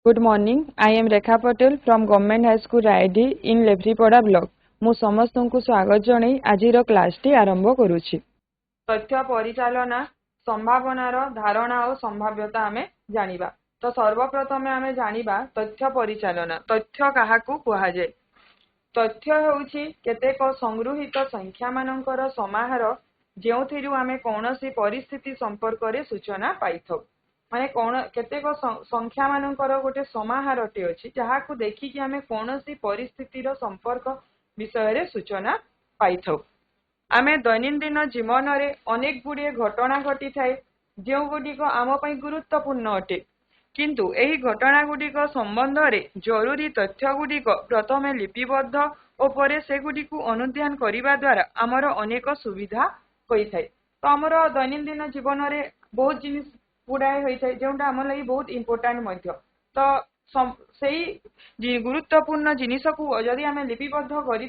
Good morning. I am Rekha Patel from Government High School Raidi in Levripada block. ମୁଁ ସମସ୍ତଙ୍କୁ ସ୍ୱାଗତ ଜଣାଇ ଆଜିର କ୍ଲାସଟି ଆରମ୍ଭ କରୁଛି। ତଥ୍ୟ ପରିଚାଳନା ସମ୍ଭାବନାର ଧାରଣା ଓ ସମ୍ଭାବ୍ୟତା ଆମେ ଜାଣିବା। ତ ସର୍ବପ୍ରଥମେ ଆମେ ଜାଣିବା ତଥ୍ୟ ପରିଚାଳନା। ତଥ୍ୟ କାହାକୁ କୁହାଯାଏ? ତଥ୍ୟ ହେଉଛି କେତେକ ସଂଗୃହୀତ ସଂଖ୍ୟାମାନଙ୍କର ସମାହାର ଯେଉଁଥିରୁ ଆମେ କୌଣସି ପରିସ୍ଥିତି ସମ୍ପର୍କରେ ସୂଚନା ପାଇଥାଉ। ମାନେ କେତେକ ସଂଖ୍ୟା ମାନଙ୍କର गोटे समाहारटे अछि जहाकू देखिकी आमे कोनोसी परिस्थितिर संपर्क विषय सूचना पाइथौ। आमे दैनंदिन जीवन रे अनेक गुड़िए घटना घटी थाए जो गुड़िक आम पई गुरुत्वपूर्ण अटे किंतु एही घटना गुड़िक संबंध रे जरूरी तथ्य गुड़िक प्रथमे लिपिबद्ध और परे से गुड़िक अनुध्यान करिबा द्वारा आमर अनेक सुविधा होई थाए। तो आमर दैनंदिन जीवन रे बहुत जिनिस गुड़ाए होई थाए जोंटा आम लगी बहुत इंपोर्टेंट मध्य। तो सही गुरुत्वपूर्ण जिनिस को जदि आम लिपिबद्ध कर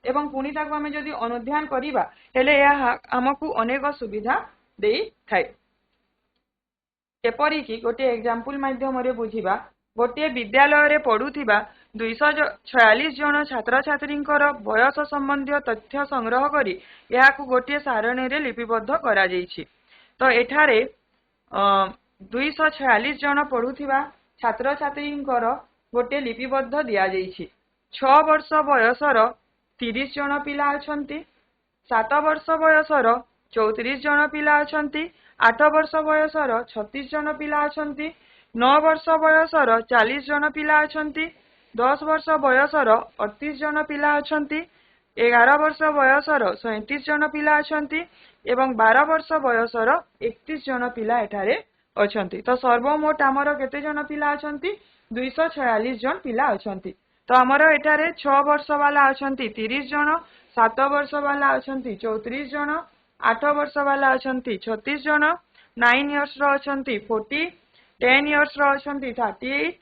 एवं पुणी ताको आम जदि अनुध्यान करिबा हेले या आमको अनेक सुविधा दे थाए। जेपरिकी गोटे एग्जांपल माध्यम रे बुझिबा गोटे विद्यालय रे पढ़ुथिबा 246 जन छात्र छात्रींकर बयस संबंधी तथ्य संग्रह करी याकू गोटे सारणी रे लिपिबद्ध करा जायछि। तो एठारे 246 जन पढ़ुथिबा छात्र छात्रींकर गोटे लिपिबद्ध दिया जायछि। 6 वर्ष बयसर 30 जन पिला अछंती, 7 वर्ष बयसर 34 जन पिला अछंती, 8 वर्ष बयसर 36 जन पिला अछंती, 9 वर्ष बयसर 40 जन पिला अछंती, 10 वर्ष बयसर 38 जन पिला अछंती, 11 वर्ष बयसर 37 जन पिला अछंती एवं 12 वर्ष बयसर 31 जन पिला एठारे अछंती। तो सर्वमोट आमर केते जन पिला अछंती? 246 जन पिला अछंती। तो आमर एठारे 6 वर्ष वाला अछंती 30 जन, 7 वर्ष वाला अछंती 34 जन, 8 वर्ष वाला अछंती 36 जन, 9 इयर्स रो अछंती 40, 10 इयर्स रो अछंती 38,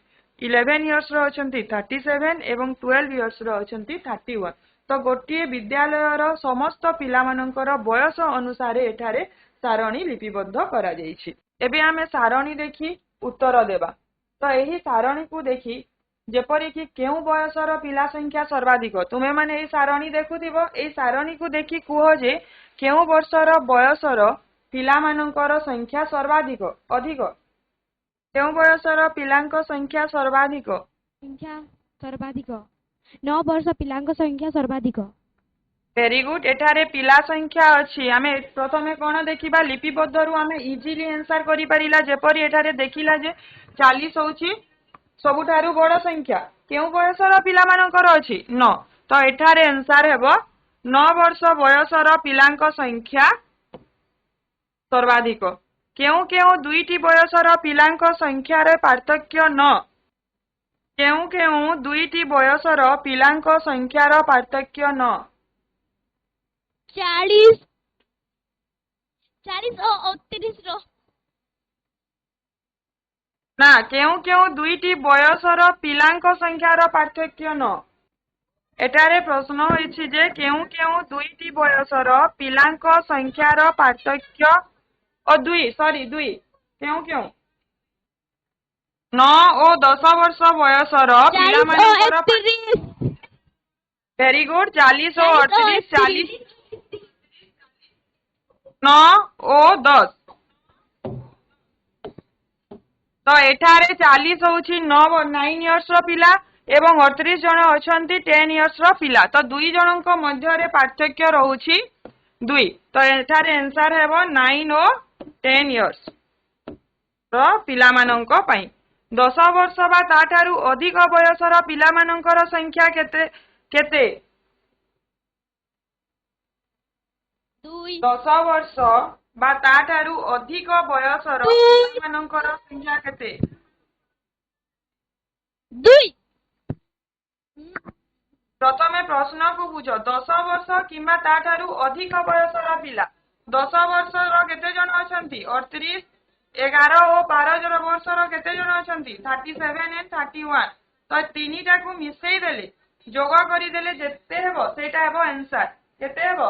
11 इयर्स रो अछंती 37 एवं 12 इयर्स रो अछंती 31। तो गोटे विद्यालय रो समस्त पिला मानकर बयस अनुसार एठारे सारणी लिपिबद्ध करा जायछि। एबे आमे सारणी देखि उत्तर देबा। तो एही सारणी को देखि जेपरिकी केउ बयसर पिला संख्या सर्वाधिक तुमे माने एही सारणी देखुथिबो। एही सारणी को देखि कुह जे केउ वर्षर बयसर पिला मानकर संख्या सर्वाधिक अधिक केउ बयसर पिलांक संख्या सर्वाधिक 9 वर्ष पिलांक संख्या सर्वाधिक। Very good. एठारे पिला संख्या अछि आमे प्रथमे कोन देखिबा लिपिबद्ध रु आमे इजीली आंसर करि परिला। जेपरि एठारे देखिला जे 40 होछि सबुठारु बड़ संख्या केउ बयसर पिला मानकर अछि 9। तो एठारे आंसर हेबो 9 वर्ष बयसर पिलांक संख्या सर्वाधिक। केउ केउ दुईटी बयसर पिलांक संख्या रे पार्थक्य 9। केउ केउ दुईटी बयसर पिलांक संख्या रो पार्थक्य 9। 40 और 39 रो ना केउ केउ दुईटी बयसर पिलांक संख्या रो पार्थक्य 9। एटारे प्रश्न होइछि जे केउ केउ दुईटी बयसर पिलांक संख्या रो पार्थक्य और 2 केउ केउ 9 और 10 वर्ष बयसर पिला मानकर वेरी गुड 40 और 38 40 9 और 10। तो एठारे 40 होछि 9 इयर्स रो पिला एवं 38 जन अछंती 10 इयर्स रो पिला। तो दुई जनक मध्य रे पार्थक्य रहउछि 2। तो एठारे आंसर हेबो 9 और 10 इयर्स रो पिला मानक पई। 10 वर्ष बा ताठारु अधिक बयसर पिला मानकर संख्या केते केते 2। 10 वर्ष बा ताठारु अधिक बयसर पिला मानकर संख्या केते 2। प्रथमे प्रश्न को बुझ 10 वर्ष किंबा ताठारु अधिक बयसर पिला 10 वर्षर केते जन अछंती 38, 11 और 12 जन वर्षर केते जन अछंती 37 एंड 31। तो तीनीटा को मिसई देले जोग करी देले जेते हेबो सेटा हेबो आंसर केते हेबो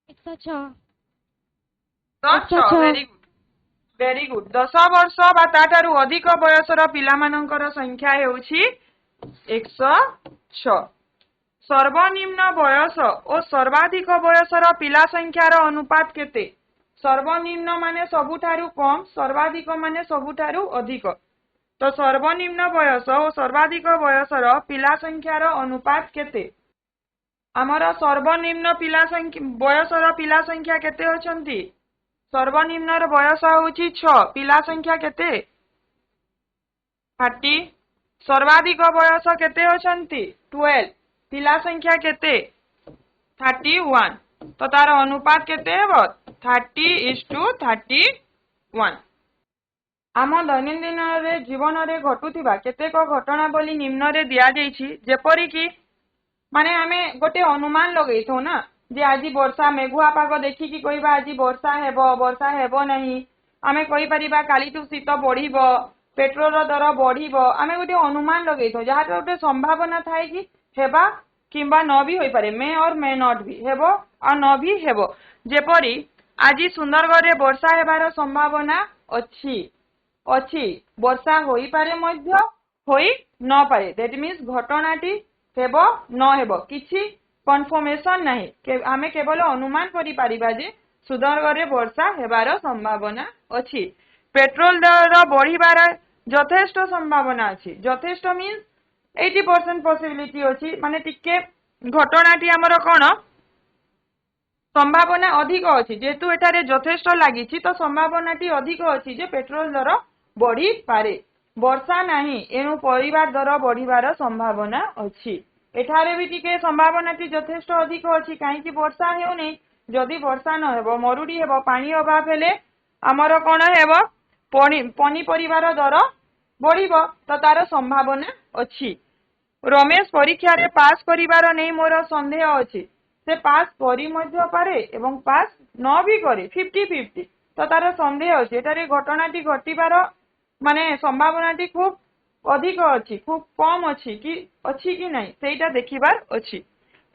106। 106। वेरी गुड 10 वर्ष बा ताठारु अधिक बयसर पिलामानंकर संख्या हेउछि 106 सर्वनिम्न बयस और सर्वाधिक बयसर पिला संख्यार अनुपात केते सर्वनिम्न माने सबुठारु कम सर्वाधिक माने सबुठारु अधिक तो सर्वनिम्न बयस और सर्वाधिक बयसर पिला संख्यार अनुपात केते आमर सर्वनिम्न पिला संख्या बयसर पिला संख्या केते अछंती सर्वनिम्नर बयस होउछि 6 पिला संख्या केते 30 सर्वाधिक बयस केते अछंती 12 पिला संख्या केते 31 तो तार अनुपात केते हेबो 30:31 आम दैनंदिन रे जीवन रे घटुथिबा केतेक घटना बोली निम्न रे दिया जाइछि जेपरि कि माने आमे गोटे अनुमान लगैथौ ना जे आज वर्षा मेघुआ पाग देखि कि कहबा आज वर्षा हेबो नहीं आमे कहि परिबा काली तु शीत बढ़िबो पेट्रोल दर बढ़िबो आमे गोटे अनुमान लगैथौ जहा गोटे संभावना थाए कि हेबा किंबा न भी होई पारे मे और मे नॉट भी हेबो और न भी हेबो जेपरि आज सुंदरगढ़ रे वर्षा हेबार संभावना अछि वर्षा होई पारे मध्य होई न पारे दैट मीन्स घटनाटी हेबो न हेबो किछि कन्फर्मेशन नाही के आमे केवल अनुमान करि पारिबा जे सुंदरगढ़ रे वर्षा हेबार संभावना अछि पेट्रोल दर बढ़िबार यथेष्ट संभावना अछि यथेष्ट मीन्स 80% पॉसिबिलिटी अछि माने टिके घटनाटी हमर कोन संभावना अधिक अछि जेतु एठारे यथेष्ट लागिछि तो संभावनाटी अधिक अछि जे पेट्रोल दर बढ़ी पारे वर्षा नाही एनु परिवार दर बढ़िबार संभावना अछि एठारे भी टिके संभावनाटी यथेष्ट अधिक अछि काहे कि वर्षा हेउ नै जदि वर्षा न हेबो मरुडी हेबो पानी अभाव हेले हमर कोन हेबो पनी परिवार दर बढ़िबो तो तार संभावना अछि रमेश परीक्षा रे पास करिवार नै मोर संदेह अछि से पास करी मध्य पारे एवं पास न भी करे 50-50 तो तार संदेह अछि एटारे घटनाटी घटिबार माने संभावनाटी खूब अधिक अछि खूब कम अछि कि नै सेटा देखिबार अछि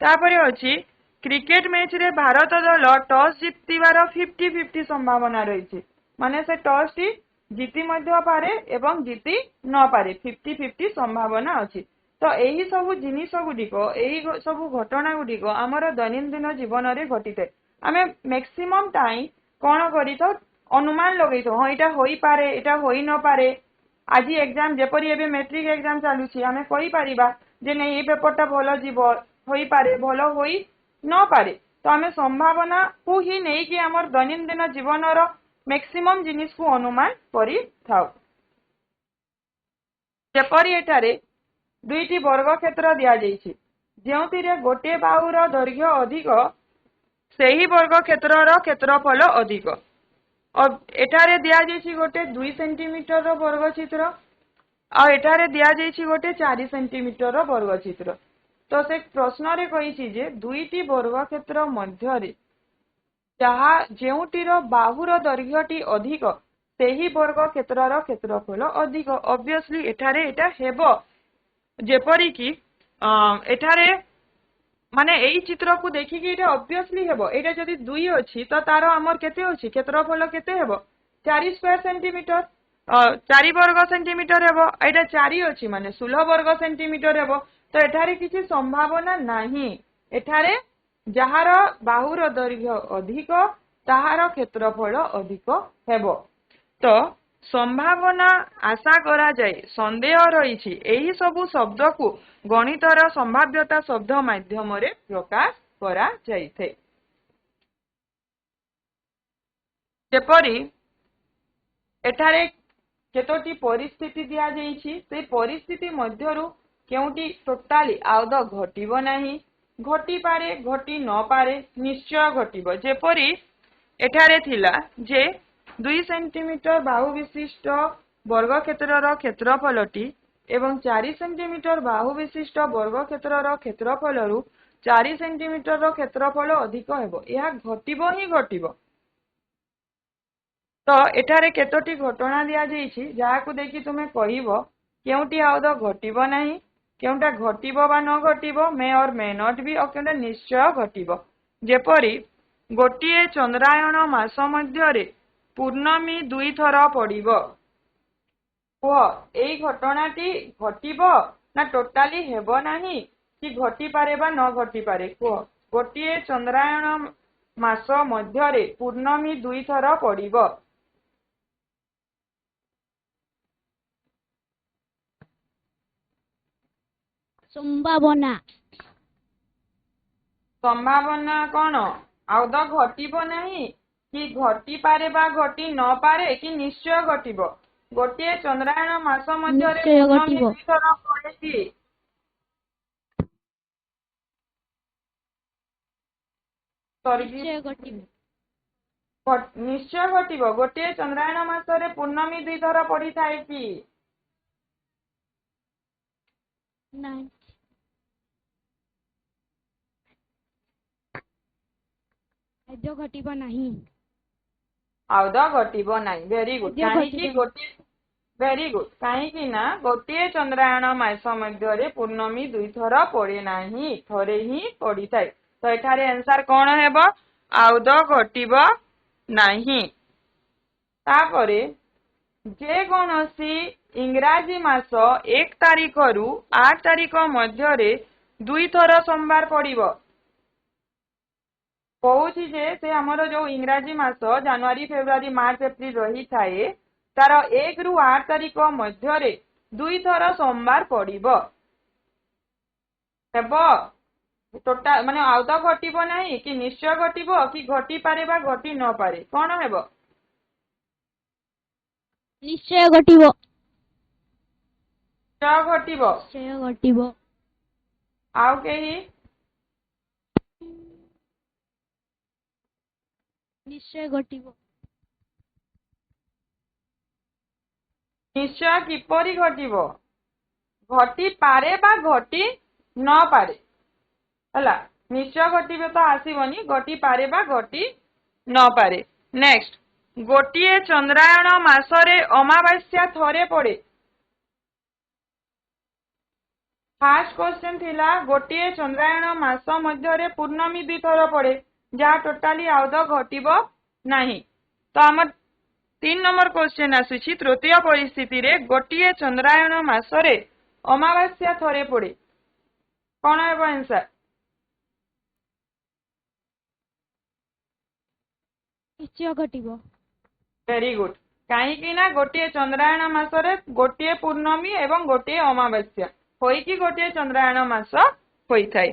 तापरे अछि क्रिकेट मैच रे भारत दल टॉस जितिबार 50-50 संभावना रहिछि माने से टॉस टी जीति मध्य पारे एवं जीति न पारे 50-50 संभावना अछि तो एही सब जिनिस गुडिको एही सब घटना गुडिको हमर दैनंदिन जीवन रे घटिते आमे मैक्सिमम टाइम कोन करितो अनुमान लगैतो एटा होई पारे एटा होई न पारे आज एग्जाम जेपरि एबे मैट्रिक एग्जाम चालुछि आमे कहि परिबा जे नै ए पेपरटा भलो जीवो होई पारे भलो होई न पारे तो आमे संभावना को ही नै कि हमर दैनंदिन जीवन रो मैक्सिमम जिनिस को अनुमान करि थाउ जेपरि एटारे दुईटी वर्ग क्षेत्र दिया जाइछि जेउतिरे गोटे बाहुर दैर्घ्य अधिक सेही वर्ग क्षेत्रर क्षेत्रफल अधिक और एठारे दिया जाइछि गोटे 2 सेंटीमीटर रो वर्ग चित्र और एठारे दिया जाइछि गोटे 4 सेंटीमीटर रो वर्ग चित्र तो से प्रश्न रे कहिछि जे दुईटी वर्ग क्षेत्र मध्य रे जहा जेउटिर बाहुर दैर्घ्यटी अधिक सेही वर्ग क्षेत्रर क्षेत्रफल अधिक ऑब्वियसली एठारे एटा हेबो जेपरि कि एठारे माने एई चित्र को देखि कि एटा ऑब्वियसली हेबो एटा जदि 2 अछि तो तार हमर केते अछि क्षेत्रफल केते हेबो 4 स्क्वायर सेंटीमीटर 4 वर्ग सेंटीमीटर हेबो एटा 4 अछि माने 16 वर्ग सेंटीमीटर हेबो तो एठारे किछि संभावना नाही एठारे जहार बाहुर दैर्घ्य अधिक ताहार क्षेत्रफल अधिक हेबो तो संभावना आशा करा जाए संदेह रही एही सबु शब्द को गणितर संभाव्यता शब्द माध्यम रे प्रकाश करा जाइथे जेपरि एठारे केतोटी परिस्थिति दिया जाइछि से परिस्थिति मध्यरु केउटी टोटाली आउद घटिबो नाही घटी पारे घटी न पारे निश्चय घटिबो जेपरि एठारे थिला जे 2 सेंटीमीटर बाहु विशिष्ट वर्ग क्षेत्रर क्षेत्रफलटी एवं 4 सेंटीमीटर बाहु विशिष्ट वर्ग क्षेत्रर क्षेत्रफलरु 4 सेंटीमीटर रो क्षेत्रफल अधिक हेबो या घटिबो ही घटिबो तो एठारे केतोटी घटना दिया जाइछि जाहाकु देखि तुमे कहिबो केउटी आउद घटिबो नाही केउटा घटिबो बा न घटिबो मे और मे नॉट बी और केउटा निश्चय घटिबो जेपरि गोटिए चंद्रायण मास मध्य रे ପୂର୍ଣ୍ଣମୀ 2 ଥର ପଡ଼ିବ। କୁହ ଏଇ ଘଟଣାଟି ଘଟିବ ନା ଟୋଟାଲି ହେବ ନାହିଁ କି ଘଟିପାରେ ବା ନ ଘଟିପାରେ? କୁହ ଗୋଟିଏ ଚନ୍ଦ୍ରାୟଣ ମାସ ମଧ୍ୟରେ ପୂର୍ଣ୍ଣମୀ 2 ଥର ପଡ଼ିବ। ସମ୍ଭାବନା। ସମ୍ଭାବନା କଣ? ଆଦୌ ଘଟିବ ନାହିଁ କି ଘଟିପାରେ ବା ଘଟି ନ ପାରେ କି ନିଶ୍ଚୟ ଘଟିବ? ଗୋଟିଏ ଚନ୍ଦ୍ରାୟଣ ମାସ ମଧ୍ୟରେ ନିଶ୍ଚୟ ପୂର୍ଣ୍ଣମୀ ଘଟିବ। 2 ଥର ପଡ଼େ କି? ନିଶ୍ଚୟ ଘଟିବ। ନିଶ୍ଚୟ ଘଟିବ। ଗୋଟିଏ ଚନ୍ଦ୍ରାୟଣ ମାସରେ ପୂର୍ଣ୍ଣମୀ 2 ଥର ପଡ଼ିଥାଏ କି? ନାହିଁ। ଆଦୌ ଘଟିବ ନାହିଁ। ଆଦୌ ଘଟିବ ନାହିଁ। Very good. ଆଦୌ କାହିଁକି ଘଟିବ। ଗୋଟିଏ ଭେରି ଗୁଡ୍। କାହିଁକି ନା ଗୋଟିଏ ଚନ୍ଦ୍ରାୟଣ ମାସ ମଧ୍ୟରେ ପୂର୍ଣ୍ଣମୀ 2 ଥର ପଡ଼େ ନାହିଁ, ଥରେ ହିଁ ପଡ଼ିଥାଏ। ତ ଏଠାରେ ଆନ୍ସର କଣ ହେବ? ଆଦୌ ଘଟିବ ନାହିଁ। ତାପରେ ଯେକୌଣସି ଇଂରାଜୀ ମାସ 1 ତାରିଖରୁ 8 ତାରିଖ ମଧ୍ୟରେ 2 ଥର ସୋମବାର ପଡ଼ିବ। କହୁଛି ଯେ ସେ ଆମର ଯୋଉ ଇଂରାଜୀ ମାସ ଜାନୁଆରୀ ଫେବୃଆରୀ ମାର୍ଚ୍ଚ ଏପ୍ରିଲ ରହିଥାଏ ତାର 1 ରୁ 8 ତାରିଖ ମଧ୍ୟରେ 2 ଥର ସୋମବାର ପଡ଼ିବ। ହେବ ଟୋଟାଲ ମାନେ ଆଦୌ ଘଟିବ ନାହିଁ କି ନିଶ୍ଚୟ ଘଟିବ କି ଘଟିପାରେ ବା ଘଟି ନ ପାରେ? କଣ ହେବ? ନିଶ୍ଚୟ ଘଟିବ। ନିଶ୍ଚୟ ଘଟିବ। ନିଶ୍ଚୟ ଘଟିବ। ଆଉ କେହି? ନିଶ୍ଚୟ ଘଟିବ। ନିଶ୍ଚୟ କିପରି ଘଟିବ? ଘଟିପାରେ ବା ଘଟି ନ ପାରେ ହେଲା। ନିଶ୍ଚୟ ଘଟିବ ତ ଆସିବନି, ଘଟିପାରେ ବା ଘଟି ନ ପାରେ। ନେକ୍ସଟ, ଗୋଟିଏ ଚନ୍ଦ୍ରାୟଣ ମାସରେ ଅମାବାସ୍ୟା ଥରେ ପଡ଼େ। ଫାର୍ଷ୍ଟ କ୍ୱେଶ୍ଚନ ଥିଲା ଗୋଟିଏ ଚନ୍ଦ୍ରାୟଣ ମାସ ମଧ୍ୟରେ ପୂର୍ଣ୍ଣମୀ 2 ଥର ପଡ଼େ, ଯାହା ଟୋଟାଲି ଆଦୌ ଘଟିବ ନାହିଁ। ତ ଆମର 3 ନମ୍ବର କ୍ୱେଶ୍ଚନ ଆସୁଛି ତୃତୀୟ ପରିସ୍ଥିତିରେ ଗୋଟିଏ ଚନ୍ଦ୍ରାୟଣ ମାସରେ ଅମାବାସ୍ୟା ଥରେ ପଡ଼େ। କଣ ହେବ ଆନ୍ସର? ନିଶ୍ଚୟ ଘଟିବ। Very good. କାହିଁକି ନା ଗୋଟିଏ ଚନ୍ଦ୍ରାୟଣ ମାସରେ ଗୋଟିଏ ପୂର୍ଣ୍ଣମୀ ଏବଂ ଗୋଟିଏ ଅମାବାସ୍ୟା ହୋଇକି ଗୋଟିଏ ଚନ୍ଦ୍ରାୟଣ ମାସ ହୋଇଥାଏ।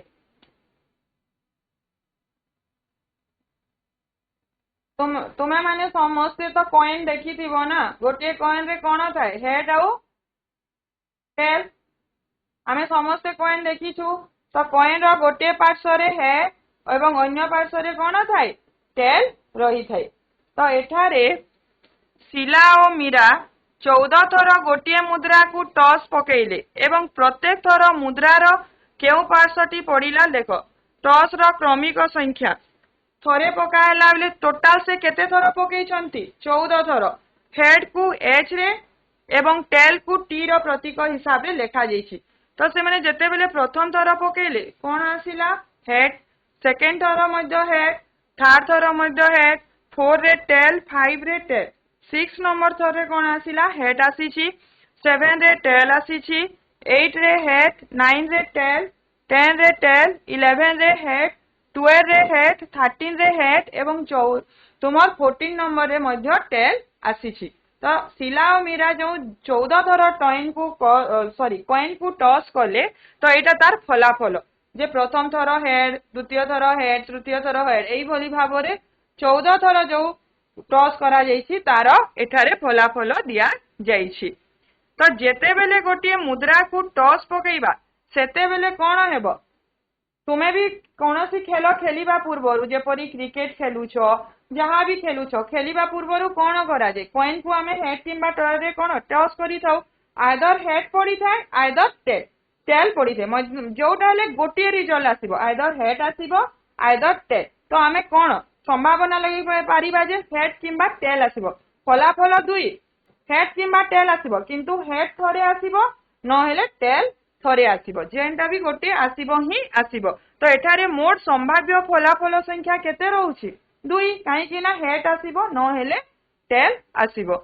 ତୁମେ ମାନେ ସମସ୍ତେ ତ କଏନ ଦେଖିଥିବ ନା? ଗୋଟିଏ କଏନ ରେ କଣ ଥାଏ? ହେଡ୍ ଆଉ ଟେଲ୍। ଆମେ ସମସ୍ତେ କଏନ ଦେଖିଛୁ। ତ କଏନ ର ଗୋଟିଏ ପାର୍ଶ୍ୱରେ ହେଡ୍ ଏବଂ ଅନ୍ୟ ପାର୍ଶ୍ୱରେ କଣ ଥାଏ? ଟେଲ୍ ରହିଥାଏ। ତ ଏଠାରେ ଶିଲା ଓ ମୀରା 14 ଥର ଗୋଟିଏ ମୁଦ୍ରାକୁ ଟସ୍ ପକେଇଲେ ଏବଂ ପ୍ରତ୍ୟେକ ଥର ମୁଦ୍ରାର କେଉଁ ପାର୍ଶ୍ୱଟି ପଡ଼ିଲା ଦେଖ। ଟସ୍ ର କ୍ରମିକ ସଂଖ୍ୟା ଥରେ ପକାଇଲା ବେଳେ ଟୋଟାଲ ସେ କେତେ ଥର ପକେଇଛନ୍ତି? 14 ଥର। ହେଡ୍ କୁ H ରେ ଏବଂ ଟେଲ୍ କୁ T ର ପ୍ରତୀକ ହିସାବରେ ଲେଖାଯାଇଛି। ତ ସେମାନେ ଯେତେବେଳେ ପ୍ରଥମ ଥର ପକେଇଲେ କଣ ଆସିଲା? ହେଡ୍। ସେକେଣ୍ଡ ଥର ମଧ୍ୟ ହେଡ୍, ଥାର୍ଡ ଥର ମଧ୍ୟ ହେଡ୍, 4 ରେ ଟେଲ୍, 5 ରେ ଟେଲ୍, 6 ନମ୍ବର ଥରରେ କଣ ଆସିଲା? ହେଡ୍ ଆସିଛି, 7 ରେ ଟେଲ୍ ଆସିଛି, 8 ରେ ହେଡ୍, 9 ରେ ଟେଲ୍, 10 ରେ ଟେଲ୍, 11 ରେ ହେଡ୍, 12 ରେ ହେଡ୍, 13 ରେ ହେଡ୍ ଏବଂ ତୁମର 14 ନମ୍ବରରେ ମଧ୍ୟ ଟେଲ୍ ଆସିଛି। ତ ଶିଲା ଓ ମୀରା ଯୋଉ 14 ଥର କଏନ କୁ ଟସ୍ କଲେ ତ ଏଇଟା ତାର ଫଳାଫଳ ଯେ ପ୍ରଥମ ଥର ହେଡ୍, ଦ୍ୱିତୀୟ ଥର ହେଡ୍, ତୃତୀୟ ଥର ହେଡ୍, ଏଇଭଳି ଭାବରେ 14 ଥର ଯୋଉ ଟସ୍ କରାଯାଇଛି ତାର ଏଠାରେ ଫଳାଫଳ ଦିଆଯାଇଛି। ତ ଯେତେବେଳେ ଗୋଟିଏ ମୁଦ୍ରାକୁ ଟସ୍ ପକେଇବା ସେତେବେଳେ କଣ ହେବ? ତୁମେ ବି କୌଣସି ଖେଳ ଖେଳିବା ପୂର୍ବରୁ ଯେପରି କ୍ରିକେଟ ଖେଲୁଛ, ଯାହା ବି ଖେଲୁଛ, ଖେଳିବା ପୂର୍ବରୁ କଣ କରାଯାଏ? କଏନ କୁ ଆମେ ହେଡ୍ କିମ୍ବା ଟେଲ୍ ରେ କଣ ଟସ୍ କରିଥାଉ। ଆଇଦର ହେଡ୍ ପଡ଼ିଥାଏ, ଆଇଦର ଟେଲ୍। ଟେଲ୍ ପଡ଼ିଥାଏ। ଯୋଉଟା ହେଲେ ଗୋଟିଏ ରିଜଲ୍ଟ ଆସିବ, ଆଇଦର ହେଡ୍ ଆସିବ, ଆଇଦର ଟେଲ୍। ତ ଆମେ କଣ ସମ୍ଭାବନା ଲଗେଇ ପାରିବା ଯେ ହେଡ୍ କିମ୍ବା ଟେଲ୍ ଆସିବ। ଫଳାଫଳ 2 ହେଡ୍ କିମ୍ବା ଟେଲ୍ ଆସିବ, କିନ୍ତୁ ହେଡ୍ ଥରେ ଆସିବ, ନହେଲେ ଟେଲ୍ ଥରେ ଆସିବ। ଯେନ୍ଟା ବି ଗୋଟେ ଆସିବ ହିଁ ଆସିବ। ତ ଏଠାରେ ମୋଟ ସମ୍ଭାବ୍ୟ ଫଳାଫଳ ସଂଖ୍ୟା କେତେ ରହୁଛି? 2। କାହିଁକି ନା ହେଡ୍ ଆସିବ ନହେଲେ टेल आसीबो।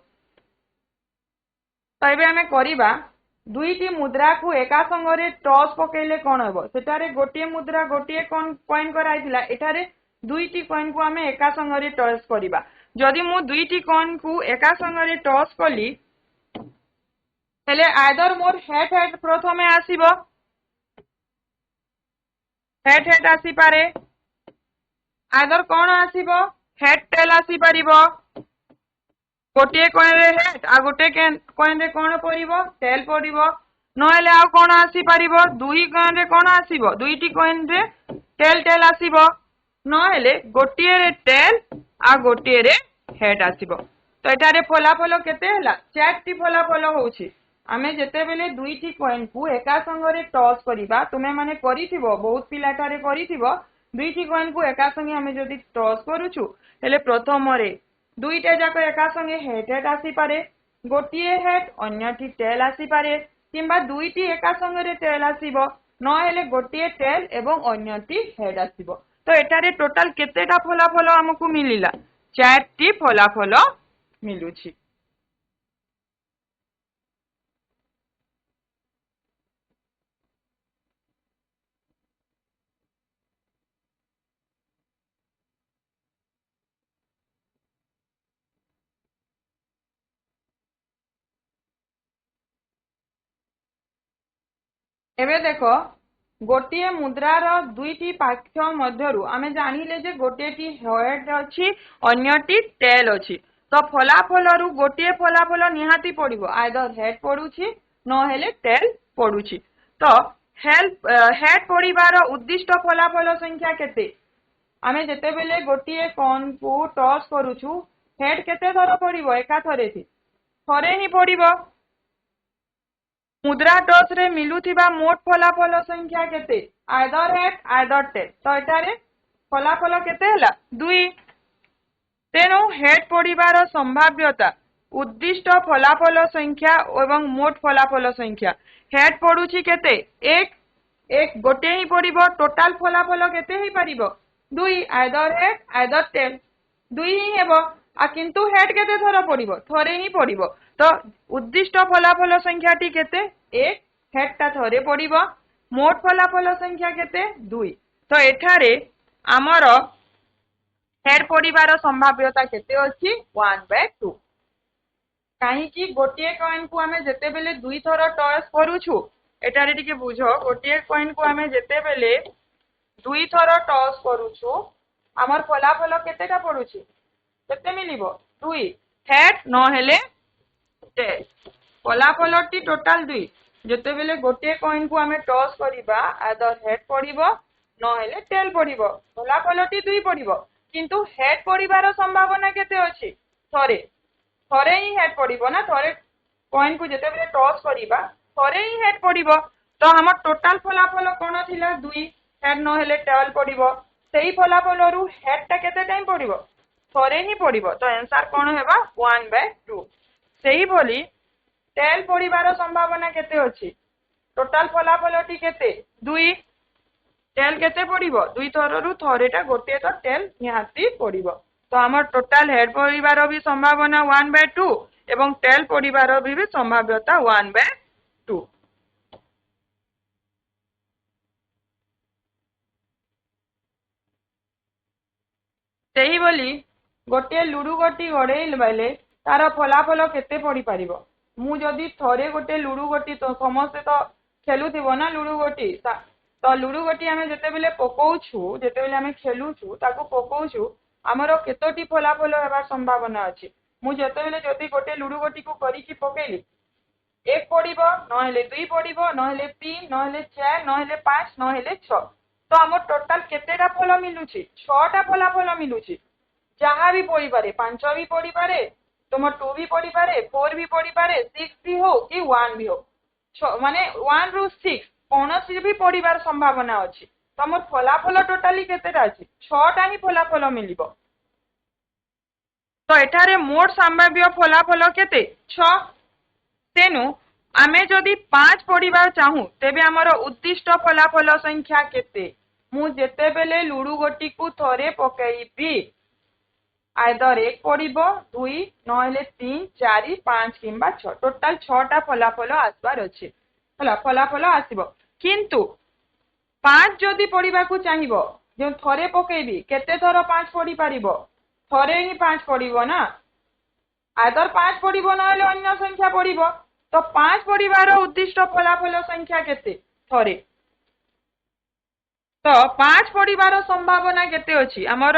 तो एबे आमे करिबा दुईटी मुद्रा को एका संगरे टॉस पकेले कोन हेबो सेटारे गोटिए मुद्रा गोटिए कॉइन कराइतिला एटारे दुईटी कॉइन को आमे एका संगरे टॉस करिबा। जदि मु दुईटी कॉइन को एका संगरे टॉस कली हेले आइदर मोर हेड हेड प्रथमे आसीबो हेड हेड आसी पारे आइदर कोन आसीबो हेड टेल आसी परिबो गोटे कॉइन रे हेड आ गोटे कॉइन रे कोन पड़िबो टेल पड़िबो नहेले आ कोन आसी परिबो दुई कॉइन रे कोन आसीबो दुईटी कॉइन रे टेल टेल आसीबो नहेले गोटे रे टेल आ गोटे रे हेड आसीबो। तो एटारे फलाफल केते हला चारटी फलाफल होउछि। आमे जेते बेले दुईटी कॉइन को एका संगरे टॉस करिबा तुमे माने करिथिबो बहुत पिला टारे करिथिबो दुईटी कॉइन को एका संगे आमे जदि टॉस करूछु हेले प्रथम रे दुईटा जाक एका संगे हेड हेड आसी पारे गोटिए हेड अन्यटी टेल आसी पारे किंबा दुईटी एका संगे टेल आसीबो नहेले गोटिए टेल एवं अन्यटी हेड आसीबो। तो एटारे टोटल केतेटा फलाफल हमकु मिलिला चारटी फलाफल मिलुछि। एबे देखो गोटे मुद्रार दुईटी पाख्य मध्यरु आमे जानिले जे गोटेटी हेड अछि अन्यटी टेल अछि। तो फलाफलरु गोटे फलाफल निहाती पड़िबो आइदर हेड पडुछि नहेले टेल पडुछि। तो हेड पड़िबार उद्दिष्ट फलाफल संख्या केते आमे जेते बेले गोटे कॉइन को टॉस करूछु हेड केते थर पड़िबो एका थरे ही पड़िबो मुद्रा टॉस रे मिलुथिबा मोट फलाफल संख्या केते आइदर हेड आइदर टेल। तो एटारे फलाफल केते हला दुई तेनु हेड पड़िबार संभाव्यता उद्दिष्ट फलाफल संख्या एवं मोट फलाफल संख्या हेड पडुछि केते एक एक गोटे ही पड़िबो टोटल फलाफल केते ही परिबो दुई आइदर हेड आइदर टेल दुई ही हेबो आ किंतु हेड केते थर पड़िबो थरे ही पड़िबो। तो उद्दिष्ट फलाफल संख्याटी केते एक हेड ता थरे पड़िबो मोट फलाफल संख्या केते दुई। तो एठारे आमर हेड पड़िबार संभाव्यता केते अछि 1/2 काहे कि गोटे कॉइन को आमे जेते बेले दुई थर टॉस करूछु एटारे टिके बुझो गोटे कॉइन को आमे जेते बेले दुई थर टॉस करूछु आमर फलाफल केतेटा पडुछि केते मिलिबो दुई हेड नहेले टेल फलाफलटी टोटल दुई जेते बेले गोटे कॉइन को आमे टॉस करिबा आइदर हेड पड़िबो नहेले टेल पड़िबो फलाफलटी दुई पड़िबो किंतु हेड पड़िबार संभावना केते अछि थरे थरे ही हेड पड़िबो ना थरे कॉइन को जेते बेले टॉस करिबा थरे ही हेड पड़िबो। तो हमर टोटल फलाफल कोन थिला दुई हेड नहेले टेल पड़िबो सेही फलाफलरु हेड ता केते टाइम पड़िबो थरे ही पड़िबो। तो आंसर कोन हेबा 1/2 सेही बोली टेल पड़िबार संभावना केते अछि टोटल फलाफलटी केते दुई टेल केते पड़िबो दुई थररु थरेटा गोटे तो टेल निहाती पड़िबो। तो हमर टोटल हेड पड़िबार भी संभावना 1/2 एवं टेल पड़िबार भी संभाव्यता 1/2। सेही बोली गोटे लुडु गोटी गड़ेइल बेले तार फलाफल केते पड़ी पारिबो मु जदि थरे गोटे लुडु गोटी तो समस्ते तो खेलुथिबो ना लुडु गोटी तो लुडु गोटी आमे जेते बेले पकोउछु जेते बेले आमे खेलुछु ताको पकोउछु हमरो केतोटी फलाफल हेबार संभावना अछि मु जेते बेले जदि गोटे लुडु गोटी को करी की पकेली एक पड़िबो नहेले दुई पड़िबो नहेले तीन नहेले चार नहेले पांच नहेले छ तो हमर टोटल केतेटा फल मिलुछि छटा फलाफल मिलुछि जहाँ भी पड़ी पारे पांच भी पड़ी पारे तुम 2 भी पड़ी पारे 4 भी पड़ी पारे 6 भी हो कि 1 भी हो माने 1 रु 6 कौन सी भी पड़िबार संभावना अछि तुम फलाफल टोटाली केतेटा अछि 6टा ही फलाफल मिलिबो। तो एठारे मोट संभाव्य फलाफल केते 6 तेनु आमे जदि 5 पड़िबार चाहू तेबे हमर उद्दिष्ट फलाफल संख्या केते मु जेते बेले लुडु गोटी को थरे पकेइबी आइदर 1 पड़िबो 2 नहेले 3 4 5 किंबा 6 टोटाल 6टा फलाफल आसबार अछि हला फलाफल आसीबो किंतु 5 जदि पड़िबा को चाहिबो जो थरे पकेबी केते थर 5 पड़ी पारिबो थरे ही 5 पड़िबो ना आइदर 5 पड़िबो नहेले अन्य संख्या पड़िबो तो 5 पड़िबार उद्दिष्ट फलाफल संख्या केते थरे तो 5 पड़िबार संभावना केते अछि हमर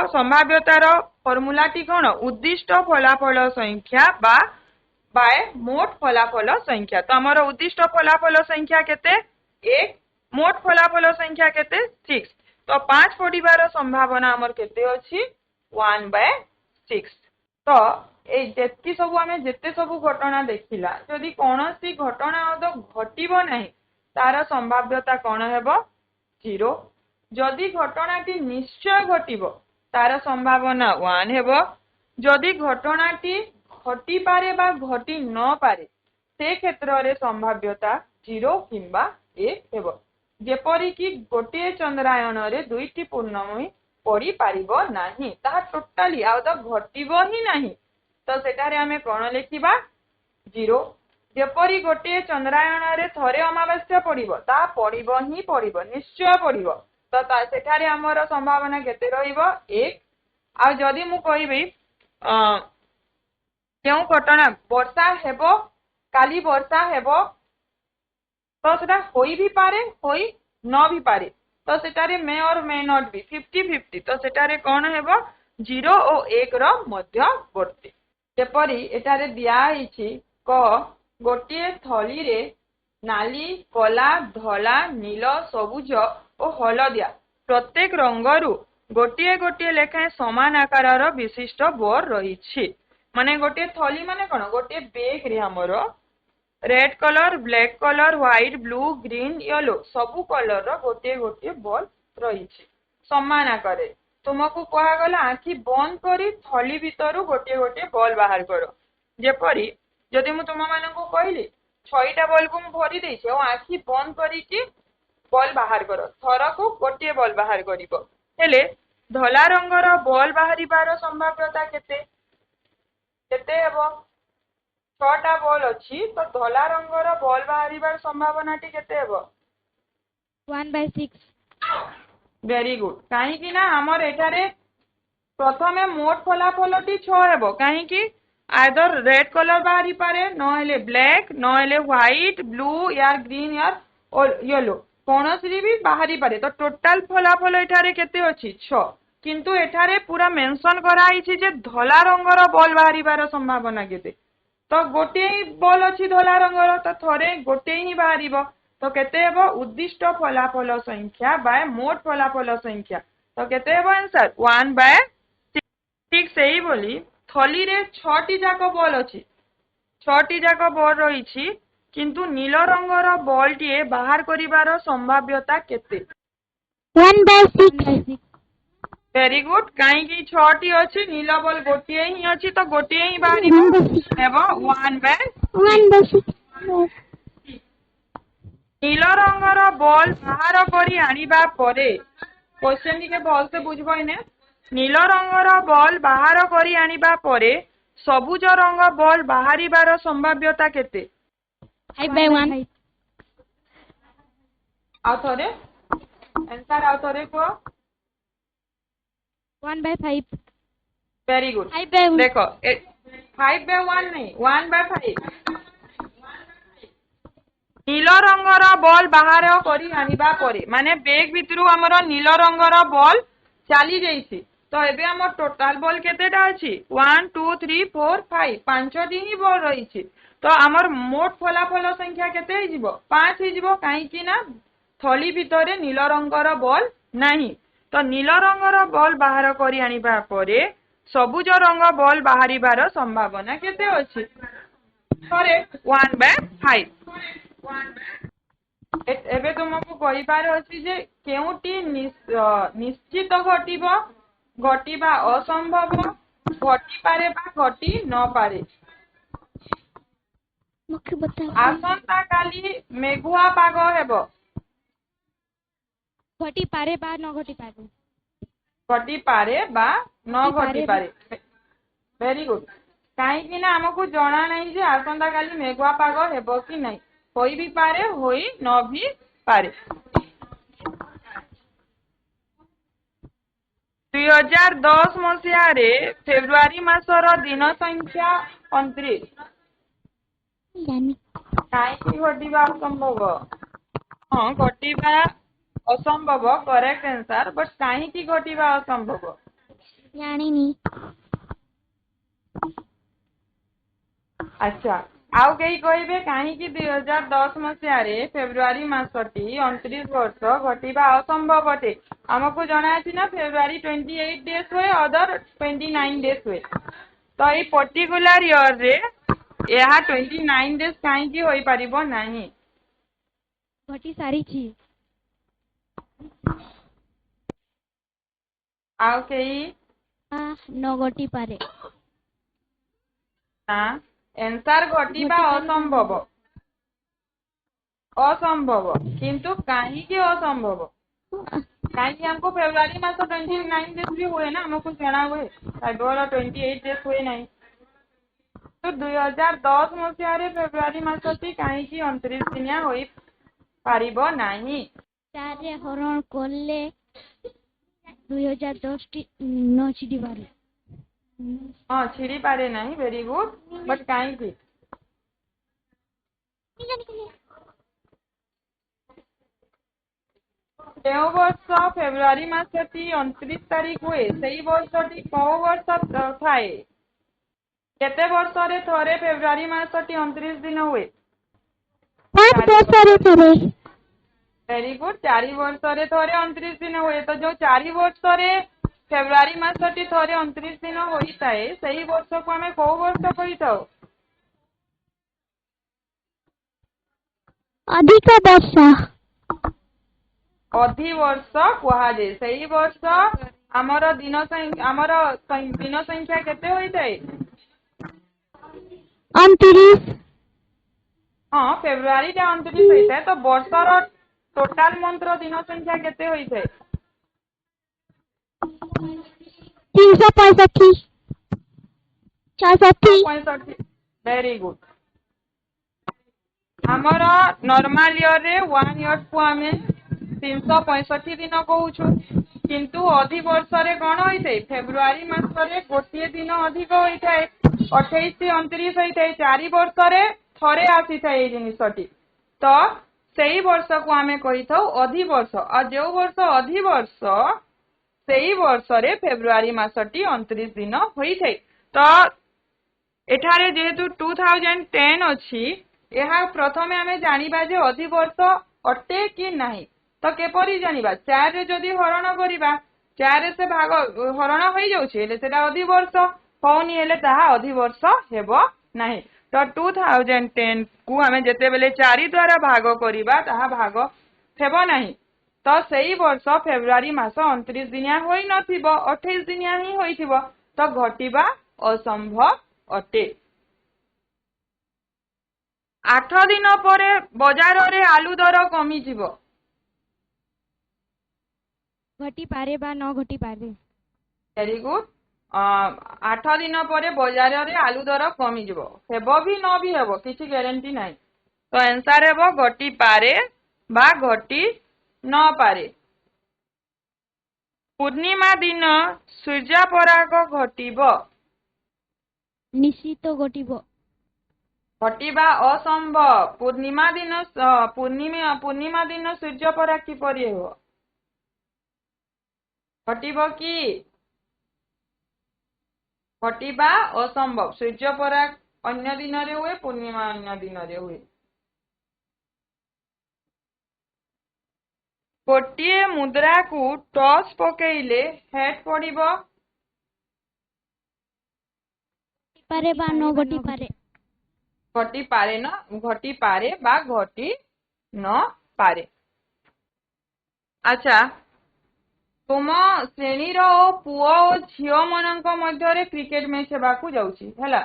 संभाव्यतार फॉर्मूलाटी कोन उद्दिष्ट फलाफल संख्या बा बाय मोट फलाफल संख्या तो हमर उद्दिष्ट फलाफल संख्या केते 1 मोट फलाफल संख्या केते 6 तो 5 पड़िबार संभावना हमर केते अछि 1/6 तो ए जेति सब आमे जेते सब घटना देखिला यदि कोनोसी घटना घटिबो नाही तार संभाव्यता कोन हेबो 0 जदि घटनाटी निश्चय घटिबो तार संभावना 1 हेबो जदि घटनाटी घटी पारे बा घटी न पारे से क्षेत्र रे संभाव्यता 0 किंबा 1 हेबो जेपरि कि गोटे चंद्रायन रे दुईटी पूर्णमयी पड़ी पारिबो नाही ता टोटली आउ तो घटिबो ही नाही तो सेटारे आमे कोन लेखिबा 0 जेपरि गोटे चंद्रायन रे थरे अमावास्या पड़िबो ता पड़िबो ही पड़िबो निश्चय पड़िबो तो ता सेठारे हमर संभावना केते रहिबो 1 आ जदि मु कहिबी केउ घटना वर्षा हेबो काली वर्षा हेबो तो सेटा होई भी पारे होई न भी पारे तो सेटारे मे और मे नॉट बी 50-50 तो सेटारे कोन हेबो 0 और 1 रो मध्यवर्ती जेपरि एटारे दिया हिची क गोटे थली रे नाली कला धला नील सबुज और हलदिया प्रत्येक रंगरु गोटे गोटे लेखाएं समान आकार विशिष्ट बोर रही माने गोटे थली माने कोन गोटे बैग रे हमरो red colour black colour white blue green yellow सबु कलर रो गोटे गोटे बॉल रही समान आकार तुमको कहा गला आखि बंद करी थली भीतर गोटे गोटे बॉल बाहर करो जेपरी जदि मु तुम मानकु कहली 6टा बॉल को भरी देछि और आखि बंद करी कि बॉल बाहर करो थर को गोटे बॉल बाहर करिवो हेले धला रंगर बॉल बाहरिबार संभाव्यता केते केते हेबो 6टा बॉल अछि तो धला रंगर बॉल बाहरिबार संभावनाटी केते हेबो 1/6 वेरी गुड काहे कि ना हमर एठारे प्रथमे मोट फलाफलटी 6 हेबो काहे कि आइदर रेड कलर बाहरी पारे नहेले ब्लैक नहेले व्हाइट ब्लू यार ग्रीन यार और येलो कोनोसी भी बाहरी पारे तो टोटल फलाफल एठारे केते अछि 6 किंतु एठारे पूरा मेंशन करा आइछि जे धला रंगर बॉल बाहरिबार संभावना केते तो गोटे ही बॉल अछि धला रंगर तो थरे गोटे ही बाहरिबो तो केते हेबो उद्दिष्ट फलाफल संख्या बाय मोट फलाफल संख्या तो केते हेबो आंसर 1/6 ठीक सही बोली थली रे 6टी जाक बॉल अछि 6टी जाक बॉल रही किंतु नील रंगर बॉल टीए बाहर करिवार संभाव्यता केते 1/6 वेरी गुड काई कि 6टी अछि नील बॉल गोटिए ही अछि तो गोटिए ही बाहरिबो हेबो 1/6 नील रंगर बॉल बाहर करी आनिबा परे क्वेश्चन टिके भल से बुझबो इने नील रंगर बॉल बाहर करी आनिबा परे सबुज रंग बॉल बाहरिबार संभाव्यता केते 5/1 आउथरे आंसर आउथरे को 1/5 वेरी गुड 5/1 देखो 5/1 नहीं 1/5 नील रंगर बॉल बाहर करी आनिबा परे माने बैग भितरु हमर नील रंगर बॉल चली जाइछि तो एबे हमर टोटल बॉल केतेटा अछि 1 2 3 4 5 पांचटी ही बॉल रही तो हमर मोट फलाफल संख्या केते हि जिवो 5 हि जिवो काहे कि ना थली भितरे नील रंगर बॉल नाही तो नील रंगर बॉल बाहर करी आनिबा परे सबुज रंग बॉल बाहरिबार संभावना केते अछि थरे 1/5 एबे तुमको कहिबार अछि जे केउटी निश्चित घटिबो घटिबा असंभव घटी पारे बा घटी न पारे मुख्य बता आसंता काली मेघुआ पाग हेबो घटी पारे बा न घटी पारे घटी पारे बा न घटी घटी पारे। पारे वेरी गुड कहीं ना हमको जना नहीं जे आसंता काली मेघुआ पाग हेबो कि नहीं होई भी पारे होई न भी पारे 2010 मसीहारे फेब्रुआरी मासर दिन संख्या 29 जानी कहीं घटिबा असंभव हाँ घटिबा असंभव करेक्ट आंसर बट कहीं घटिबा असंभव जानी नी अच्छा आउ कई कहबे कहीं 2010 मसीहारे फेब्रुआरी मासटी 29 वर्ष घटिबा असंभव अटे हमको जना अछि ना फेब्रुआरी 28 डेज हुए अदर 29 डेज हुए तो ये पर्टिकुलर ईयर रे यह 29 डेज कहीं होई परिबो नहीं घटी सारी छी आउ कई न घटी पारे ना आंसर घटिबा असंभव असंभव किंतु कहीं असंभव कहीं हमको फेब्रुआरी मास 29 डेज भी हुए ना हमको जना हुए फेब्रुआरी 28 डेज हुए नहीं तो 2010 मसीहारे फेब्रुआरी मासटी कहीं 29 दिनिया होई पारिबो नहीं 4 रे हरण करले 2010 टी न छिडी पारे हाँ छिड़ी पारे नहीं वेरी गुड बट कहीं केउ वर्ष फेब्रुआरी मासटी 29 तारीख हुए सेई वर्षटी कौ वर्ष थाए केते वर्ष रे थरे फेब्रुआरी मासटी 29 दिन हुए 5 वर्ष रे थरे वेरी गुड 4 वर्ष रे थरे 29 दिन हुए तो जो 4 वर्ष रे फेब्रुआरी मासटी थरे 29 दिन होई थाए सेई वर्ष को हमें कौ वर्ष कहि थाओ अधिक वर्षा अधिवर्ष कुहाजे सेई वर्ष आमर दिन संख्या केते होई थाए 29 हाँ फेब्रुआरी टा 29 होई थाए तो वर्षर टोटल मंत्र दिन संख्या केते होई थाए 365 460 वेरी गुड आमर नॉर्मल ईयर रे 1 ईयर को हमें 365 दिन कहूछु किंतु अधिवर्ष रे कोन होई थाए फेब्रुआरी मास रे गोटे दिन अधिक होई थाए 28 से 29 होई थाए 4 वर्ष रे थरे आसी थाए ए जिनिसटी तो सेई वर्ष को हमें कहि थाउ अधिवर्ष और जो वर्ष अधिवर्ष सेई वर्ष रे फेब्रुआरी मासटी 29 दिन होई थाए तो एठारे जेहेतु 2010 अछि यह प्रथमे आमे जानिबा जे अधिवर्ष अटे कि नाही तो केपरी जानिबा 4 रे जदि हरण करिबा 4 से भाग हरण होई जाउछि एले सेटा अधिवर्ष होनी एले ताहा अधिवर्ष हेबो नाही तो 2010 को हमें जेते बेले 4 द्वारा भाग करिबा ताहा भाग हेबो नाही तो सेई वर्ष फेब्रुआरी मास 29 दिनिया होई नथिबो 28 दिनिया ही होइथिबो तो घटिबा असंभव अटे 8 दिन परे बाजार रे आलू दर कमी जिवो घटी पारे बा न घटी पारे वेरी गुड 8 दिन परे बाजार रे आलू दर कमी जिवो हेबो भी न भी हेबो किछि गारंटी नाही तो आंसर हेबो घटी पारे बा घटी न पारे पूर्णिमा दिन सूर्य पराग घटिबो निश्चित घटिबो घटिबा असंभव पूर्णिमा दिन सूर्य पराग किपरि हेबो घटिबो कि घटिबा असंभव सूर्य पराग अन्य दिन रे हुए पूर्णिमा अन्य दिन रे हुए गोटे मुद्रा को टॉस पकेइले हेड पड़िबो पारे बा न घटी पारे घटी पारे न घटी पारे बा घटी न पारे अच्छा तुम श्रेणीर पुओ और झियो मानक मध्यरे क्रिकेट मैच हेबाकू जाउची हैला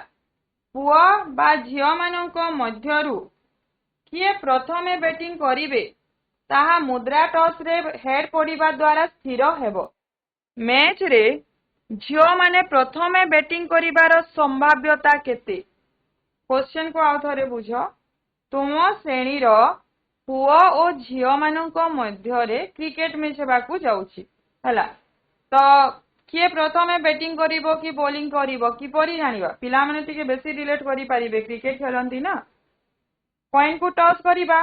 पुओ बा झियो मानक मध्यरु किए प्रथमे बैटिंग करिवे ताहा मुद्रा टॉस रे हेड पड़िबा द्वारा स्थिर हेबो मैच रे झियो माने प्रथमे बैटिंग करिवार संभाव्यता केते क्वेश्चन को आउ थरे बुझ तुम श्रेणी पुओ और झियो मानक मध्य क्रिकेट मैच हेबाकू जाउछि हला तो किए प्रथमे बैटिंग करिवो कि बॉलिंग करिवो कि परि जानिबा पिला माने टिके बेसी रिलेट करि परिबे क्रिकेट खेलंती ना कॉइन को टॉस करिबा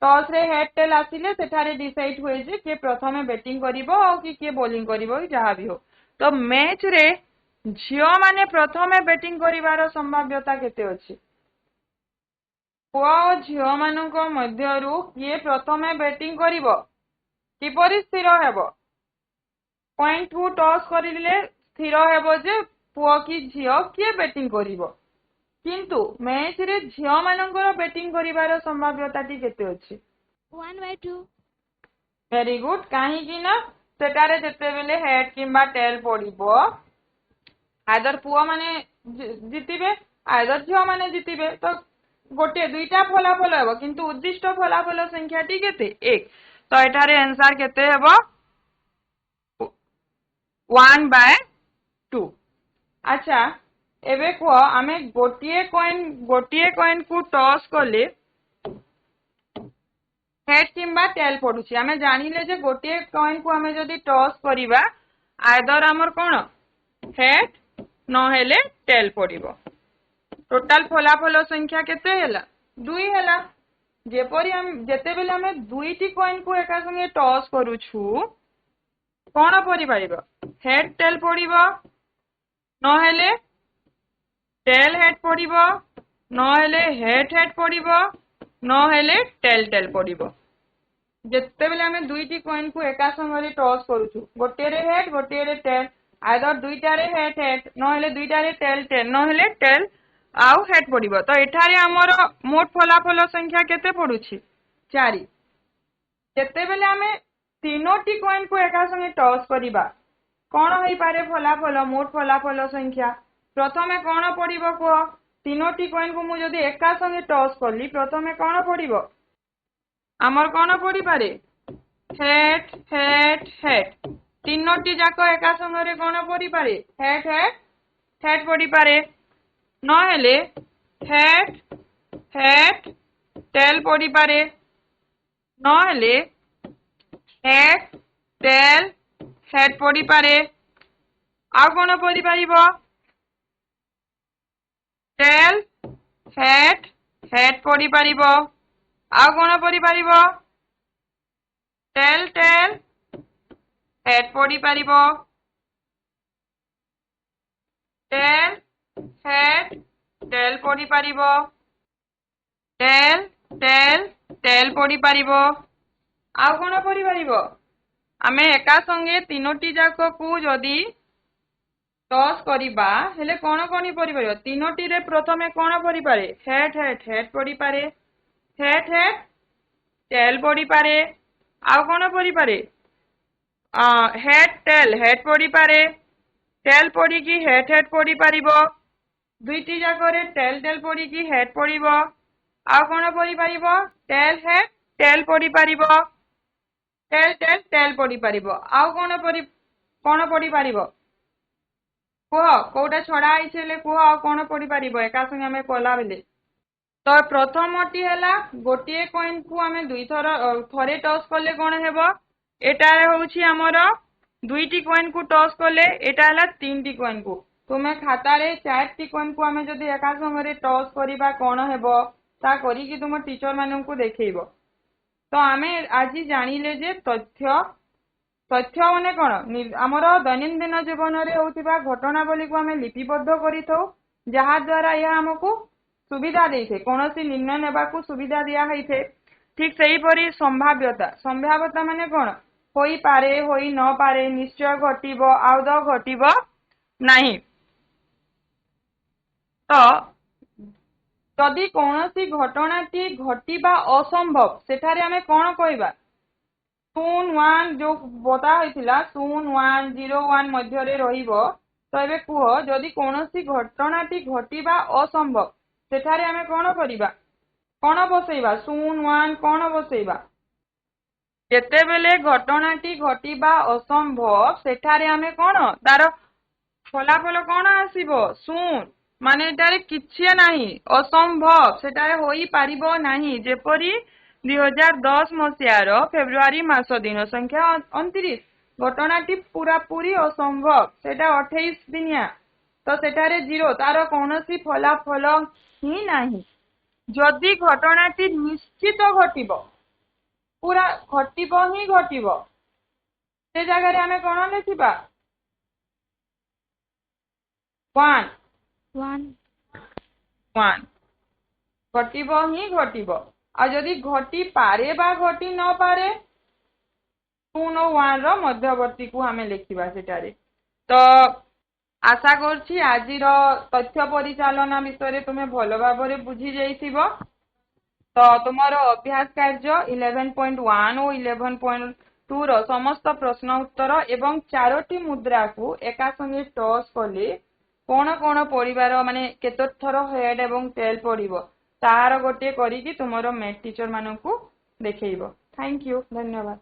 टॉस रे हेड टेल आसिले सेठारे डिसाइड होए जे के प्रथमे बैटिंग करिवो और कि के बॉलिंग करिवो जहा भी हो तो मैच रे झियो माने प्रथमे बैटिंग करिवार संभाव्यता केते अछि पुओ झियो मानक मध्यरु किए प्रथमे बैटिंग करिवो किपरि स्थिर हेबो पॉइंट को टॉस करिले स्थिर हेबो जे पुओ कि झियो किए बैटिंग करिवो किंतु मैच रे झियो मानकर बैटिंग करिवार संभाव्यता टी केते अछि 1/2 वेरी गुड काहे कि ना सेटारे जते बेले हेड किंबा टेल पडिबो आदर पुओ माने जितिबे आदर झियो माने जितिबे तो गोटे दुईटा फलाफल हेबो किंतु उद्दिष्ट फलाफल संख्या टी केते 1 तो एटारे आंसर केते हेबो 1/2 अच्छा एबे को आमे गोटिए कॉइन को टॉस करले हेड किंबा टेल पडुची आमे जानिले जे गोटिए कॉइन को आमे जदी टॉस करिबा आइदर हमर कोन हेड न हेले टेल पडिबो टोटल फलाफल संख्या केते हैला 2 हैला जेपरि हम जेते बेले हमें दुईटी कॉइन को एका संगे टॉस करूछु कोन परि पाइबो हेड टेल पडिबो न हेले टेल हेड पडिबो न हेले हेड पडिबो न हेले टेल पडिबो जेते बेले हमें दुईटी कॉइन को एका संगे टॉस करूछु गोटे रे हेड गोटे रे टेल आइदर दुईटा रे हेड न हेले दुईटा रे टेल न हेले टेल आउ हेड पडिबो तो एठारे हमर मोट फलाफल संख्या केते पडुछि 4 जेते बेले हमें तीनोटी कॉइन को एका संगे टॉस करिबा कोन होई पारे फलाफल मोट फलाफल संख्या प्रथमे कोन पडिबो को तीनोटी कॉइन को मु जदी एका संगे टॉस करली प्रथमे कोन पडिबो हमर कोन पडी पारे हेड हेड हेड तीनोटी जाको एका संगे रे कोन पडी पारे हेड हेड हेड पडी पारे न हेले हेड हेड टेल पडी पारे न हेले हेड टेल हेड पडी पारे आ कोन पडी पारिबो टेल हेड हेड पडी पारिबो आ कोन पडी पारिबो टेल टेल हेड पडी पारिबो टेल हेड टेल पडी पारिबो टेल टेल टेल पडी पारिबो आ कोन पडी पारिबो आमे एका संगे तीनोटी जाको को जदी टॉस करिबा हेले कोन कोनी पडी पारिबो तीनोटी रे प्रथमे कोन पडी पारे हेड हेड हेड पडी पारे हेड हेड टेल पडी पारे आ कोन पडी पारे हेड पडी पारे टेल पडी की हेड पडी पारिबो दुईटी जाको रे टेल पडी की हेड पडिबो आ कोन पडी पारिबो टेल हेड टेल पडी पारिबो टेल पडी पारिबो आ कोन पडी पारिबो कुह कोटा छड़ा आइछले कुह आ कोन पडी पारिबो एका संगे हमें कोला बेले तो प्रथमटी हैला गोटिए कॉइन को हमें दुई थर थरे टॉस करले कोन हेबो एटा होउछि हमर दुईटी कॉइन को टॉस करले एटा हैला तीनटी कॉइन को तुमे खाता रे चारटी कॉइन को हमें जदी एका संगे टॉस करिबा कोन हेबो ता करी कि तुम टीचर मानन को देखैबो तो हमें आज जानिले जे तथ्य माने कोन हमर दैनंदिन जीवन रे होतिबा घटनावली को हमें लिपिबद्ध करिथौ जहा द्वारा यह हमको सुविधा देइथे कोनोसी निर्णय नेबाकू सुविधा दिया हैथे ठीक सही परी संभाव्यता माने कोन होई पारे होई न पारे निश्चय घटिबो आउद घटिबो नाही तो जदि कोनोसी घटनाटी घटिबा असंभव सेठारे हमें कोन कहबा 01 जो बता होइतिला 01 01 मध्य रे रहिबो तो एबे कुह जदि कोनोसी घटनाटी घटिबा असंभव सेठारे हमें कोन करिबा कोन बसैबा 01 कोन बसैबा ଯେତେବେଳେ ଘଟଣାଟି ଘଟିବା ଅସମ୍ଭବ ସେଠାରେ ଆମେ କଣ ତାର ଫଳାଫଳ କଣ ଆସିବ ଶୂନ ମାନେ ଏଠାରେ କିଛି ନାହିଁ ଅସମ୍ଭବ ସେଠାରେ ହୋଇପାରିବ ନାହିଁ ଯେପରି 2010 ମସିହାର ଫେବୃଆରୀ ମାସ ଦିନ ସଂଖ୍ୟା 29 ଘଟଣାଟି ପୁରାପୁରି ଅସମ୍ଭବ ସେଟା 28 ଦିନିଆ ତ ସେଠାରେ 0 ତାର କୌଣସି ଫଳାଫଳ ହିଁ ନାହିଁ ଯଦି ଘଟଣାଟି ନିଶ୍ଚିତ ଘଟିବ ପୁରା ଘଟିବ ହିଁ ଘଟିବ ସେ ଜାଗାରେ ଆମେ କଣ ଲେଖିବା 1 1 1 घटिब ही घटिब आ जदि घटी पारे बा घटी न पारे 2 नो 1 रो मध्यवर्ती को हमें लिखिबा सेटारे तो आशा करछि आजिर तथ्य परिचालना विषय तुमे भलो भाबरे बुझी जाइथिबो तो तुमर अभ्यास कार्य 11.1 और 11.2 रो समस्त प्रश्न उत्तर एवं 4टी मुद्रा को एका संगे टॉस कले कोन कोन परिवार माने केतो थरो हेड एवं टेल पड़िबो तार गोटे करिकि तुमरो मैथ टीचर मानकु देखैबो थैंक यू धन्यवाद।